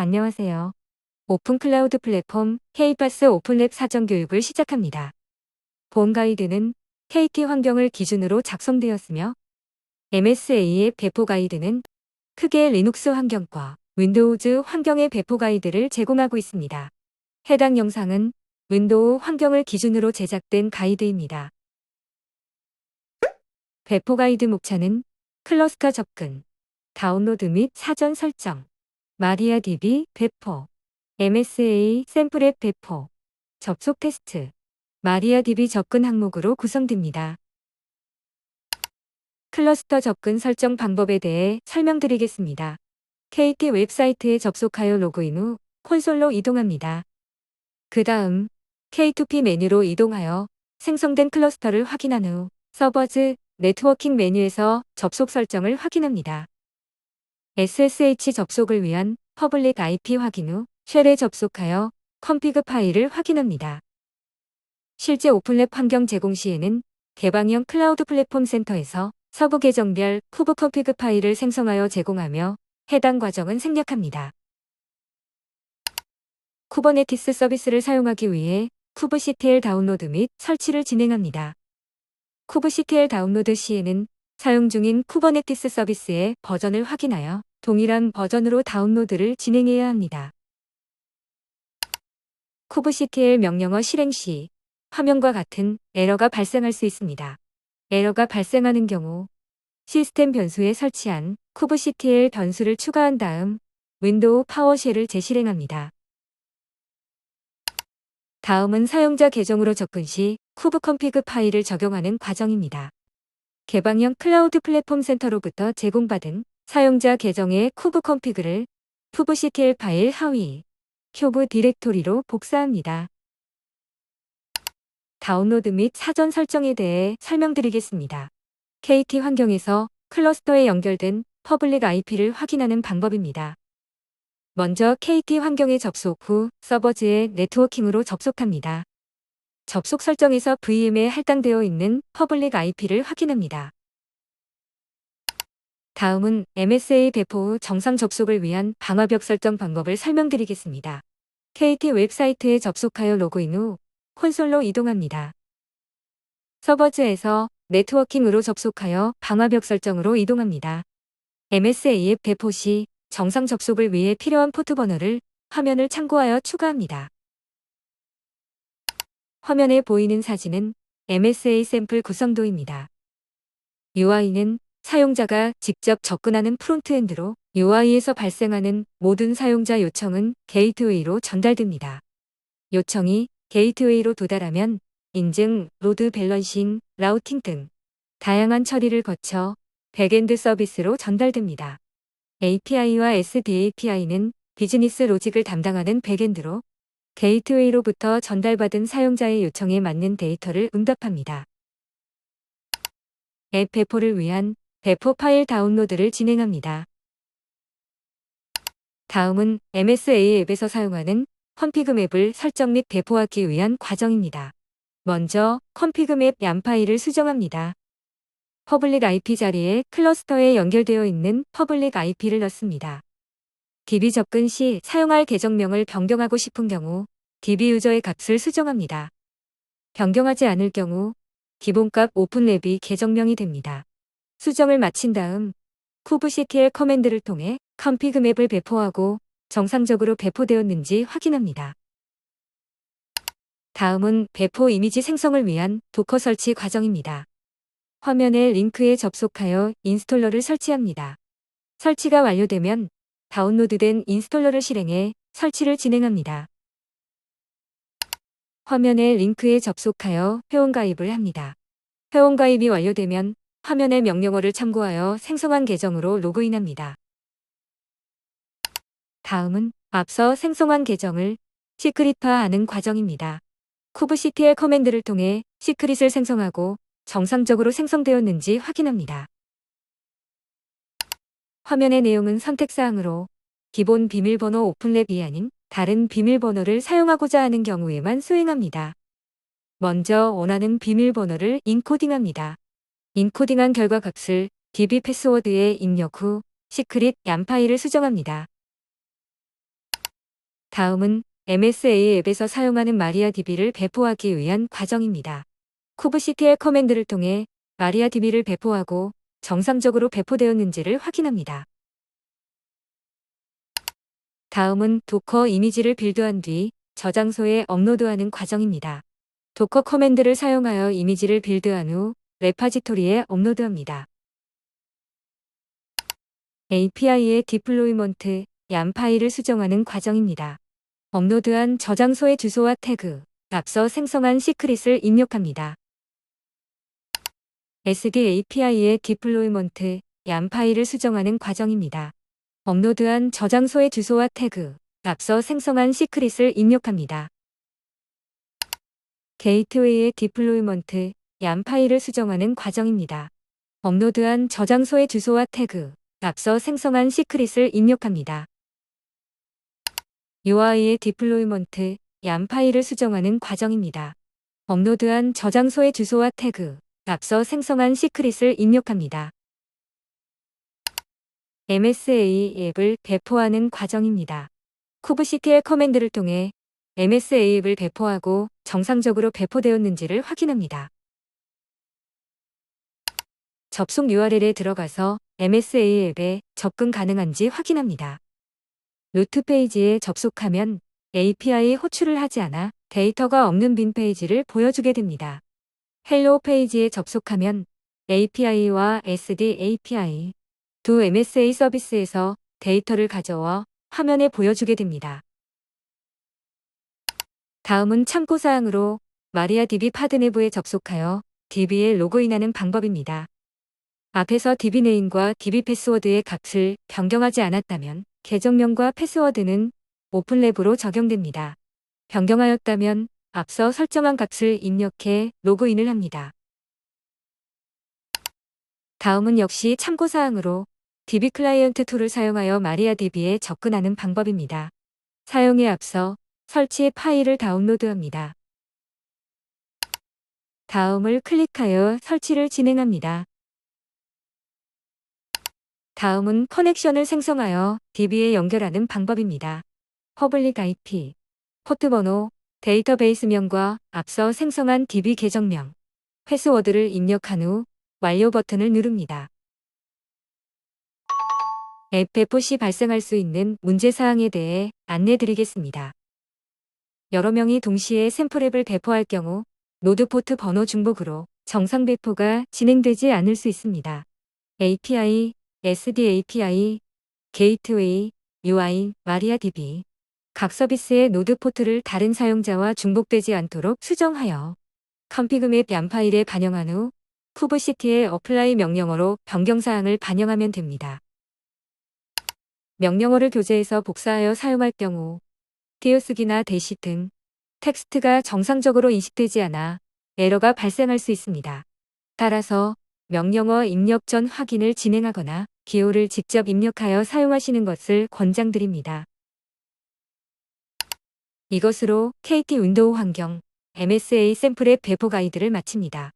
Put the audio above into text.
안녕하세요. 오픈 클라우드 플랫폼 K파스 오픈랩 사전 교육을 시작합니다. 본 가이드는 KT 환경을 기준으로 작성되었으며 MSA의 배포 가이드는 크게 리눅스 환경과 윈도우즈 환경의 배포 가이드를 제공하고 있습니다. 해당 영상은 윈도우 환경을 기준으로 제작된 가이드입니다. 배포 가이드 목차는 클러스터 접근, 다운로드 및 사전 설정, 마리아DB 배포, MSA 샘플앱 배포, 접속 테스트, 마리아DB 접근 항목으로 구성됩니다. 클러스터 접근 설정 방법에 대해 설명드리겠습니다. KT 웹사이트에 접속하여 로그인 후 콘솔로 이동합니다. 그 다음 K2P 메뉴로 이동하여 생성된 클러스터를 확인한 후 서버즈 네트워킹 메뉴에서 접속 설정을 확인합니다. SSH 접속을 위한 퍼블릭 IP 확인 후 쉘에 접속하여 컨피그 파일을 확인합니다. 실제 오픈랩 환경 제공 시에는 개방형 클라우드 플랫폼 센터에서 서브 계정별 쿠브 컨피그 파일을 생성하여 제공하며 해당 과정은 생략합니다. 쿠버네티스 서비스를 사용하기 위해 kubectl 다운로드 및 설치를 진행합니다. kubectl 다운로드 시에는 사용 중인 쿠버네티스 서비스의 버전을 확인하여 동일한 버전으로 다운로드를 진행해야 합니다. kubectl 명령어 실행 시 화면과 같은 에러가 발생할 수 있습니다. 에러가 발생하는 경우 시스템 변수에 설치한 kubectl 변수를 추가한 다음 윈도우 파워쉘을 재실행합니다. 다음은 사용자 계정으로 접근 시 kubectl 파일을 적용하는 과정입니다. 개방형 클라우드 플랫폼 센터로부터 제공받은 사용자 계정의 kubect를 kubectl 파일 하위 큐브 디렉토리로 복사합니다. 다운로드 및 사전 설정에 대해 설명드리겠습니다. KT 환경에서 클러스터에 연결된 퍼블릭 IP를 확인하는 방법입니다. 먼저 KT 환경에 접속 후 서버즈의 네트워킹으로 접속합니다. 접속 설정에서 VM에 할당되어 있는 퍼블릭 IP를 확인합니다. 다음은 MSA 배포 후 정상 접속을 위한 방화벽 설정 방법을 설명드리겠습니다. KT 웹사이트에 접속하여 로그인 후 콘솔로 이동합니다. 서버즈에서 네트워킹으로 접속하여 방화벽 설정으로 이동합니다. MSA 앱 배포 시 정상 접속을 위해 필요한 포트 번호를 화면을 참고하여 추가합니다. 화면에 보이는 사진은 MSA 샘플 구성도입니다. UI는 사용자가 직접 접근하는 프론트엔드로 UI에서 발생하는 모든 사용자 요청은 게이트웨이로 전달됩니다. 요청이 게이트웨이로 도달하면 인증, 로드 밸런싱, 라우팅 등 다양한 처리를 거쳐 백엔드 서비스로 전달됩니다. API와 SDAPI는 비즈니스 로직을 담당하는 백엔드로 게이트웨이로부터 전달받은 사용자의 요청에 맞는 데이터를 응답합니다. 앱 배포를 위한 배포 파일 다운로드를 진행합니다. 다음은 MSA 앱에서 사용하는 컨피그 맵을 설정 및 배포하기 위한 과정입니다. 먼저 컨피그 맵 얌 파일을 수정합니다. 퍼블릭 IP 자리에 클러스터에 연결되어 있는 퍼블릭 IP를 넣습니다. DB 접근 시 사용할 계정명을 변경하고 싶은 경우 DB 유저의 값을 수정합니다. 변경하지 않을 경우 기본값 오픈랩이 계정명이 됩니다. 수정을 마친 다음 kubectl 커맨드를 통해 컨피그 맵을 배포하고 정상적으로 배포되었는지 확인합니다. 다음은 배포 이미지 생성을 위한 도커 설치 과정입니다. 화면의 링크에 접속하여 인스톨러를 설치합니다. 설치가 완료되면 다운로드된 인스톨러를 실행해 설치를 진행합니다. 화면의 링크에 접속하여 회원가입을 합니다. 회원가입이 완료되면 화면의 명령어를 참고하여 생성한 계정으로 로그인합니다. 다음은 앞서 생성한 계정을 시크릿화하는 과정입니다. kubectl 커맨드를 통해 시크릿을 생성하고 정상적으로 생성되었는지 확인합니다. 화면의 내용은 선택사항으로 기본 비밀번호 오픈랩이 아닌 다른 비밀번호를 사용하고자 하는 경우에만 수행합니다. 먼저 원하는 비밀번호를 인코딩합니다. 인코딩한 결과 값을 DB 패스워드에 입력 후 시크릿 얌 파일을 수정합니다. 다음은 MSA 앱에서 사용하는 마리아DB를 배포하기 위한 과정입니다. 쿠브시티의 커맨드를 통해 마리아DB를 배포하고 정상적으로 배포되었는지를 확인합니다. 다음은 도커 이미지를 빌드한 뒤 저장소에 업로드하는 과정입니다. 도커 커맨드를 사용하여 이미지를 빌드한 후 레파지토리에 업로드합니다. API의 디플로이먼트, YAM 파일을 수정하는 과정입니다. 업로드한 저장소의 주소와 태그, 앞서 생성한 시크릿을 입력합니다. SDAPI의 디플로이먼트, YAM 파일을 수정하는 과정입니다. 업로드한 저장소의 주소와 태그, 앞서 생성한 시크릿을 입력합니다. 게이트웨이의 디플로이먼트, YAM 파일을 수정하는 과정입니다. 업로드한 저장소의 주소와 태그, 앞서 생성한 시크릿을 입력합니다. UI의 디플로이먼트, YAM 파일을 수정하는 과정입니다. 업로드한 저장소의 주소와 태그, 앞서 생성한 시크릿을 입력합니다. MSA 앱을 배포하는 과정입니다. 쿠브시티의 커맨드를 통해 MSA 앱을 배포하고 정상적으로 배포되었는지를 확인합니다. 접속 URL에 들어가서 MSA 앱에 접근 가능한지 확인합니다. 루트 페이지에 접속하면 API 호출을 하지 않아 데이터가 없는 빈 페이지를 보여주게 됩니다. 헬로 페이지에 접속하면 API와 SDAPI 두 MSA 서비스에서 데이터를 가져와 화면에 보여주게 됩니다. 다음은 참고사항으로 마리아DB 파드 내부에 접속하여 DB에 로그인하는 방법입니다. 앞에서 DB 네임과 DB 패스워드의 값을 변경하지 않았다면 계정명과 패스워드는 오픈랩으로 적용됩니다. 변경하였다면 앞서 설정한 값을 입력해 로그인을 합니다. 다음은 역시 참고사항으로 DB 클라이언트 툴을 사용하여 마리아DB에 접근하는 방법입니다. 사용에 앞서 설치 파일을 다운로드합니다. 다음을 클릭하여 설치를 진행합니다. 다음은 커넥션을 생성하여 DB에 연결하는 방법입니다. 퍼블릭 IP, 포트 번호, 데이터베이스명과 앞서 생성한 DB 계정명, 패스워드를 입력한 후 완료 버튼을 누릅니다. 앱 배포 시 발생할 수 있는 문제사항에 대해 안내드리겠습니다. 여러 명이 동시에 샘플 앱을 배포할 경우 노드 포트 번호 중복으로 정상 배포가 진행되지 않을 수 있습니다. API, SDAPI, 게이트웨이, UI, 마리아DB 각 서비스의 노드 포트를 다른 사용자와 중복되지 않도록 수정하여 컨피그 맵 YAM 파일에 반영한 후 쿠브시티의 어플라이 명령어로 변경사항을 반영하면 됩니다. 명령어를 교재에서 복사하여 사용할 경우 띄어쓰기나 대시 등 텍스트가 정상적으로 인식되지 않아 에러가 발생할 수 있습니다. 따라서 명령어 입력 전 확인을 진행하거나 기호를 직접 입력하여 사용하시는 것을 권장드립니다. 이것으로 KT 윈도우 환경 MSA 샘플 앱 배포 가이드를 마칩니다.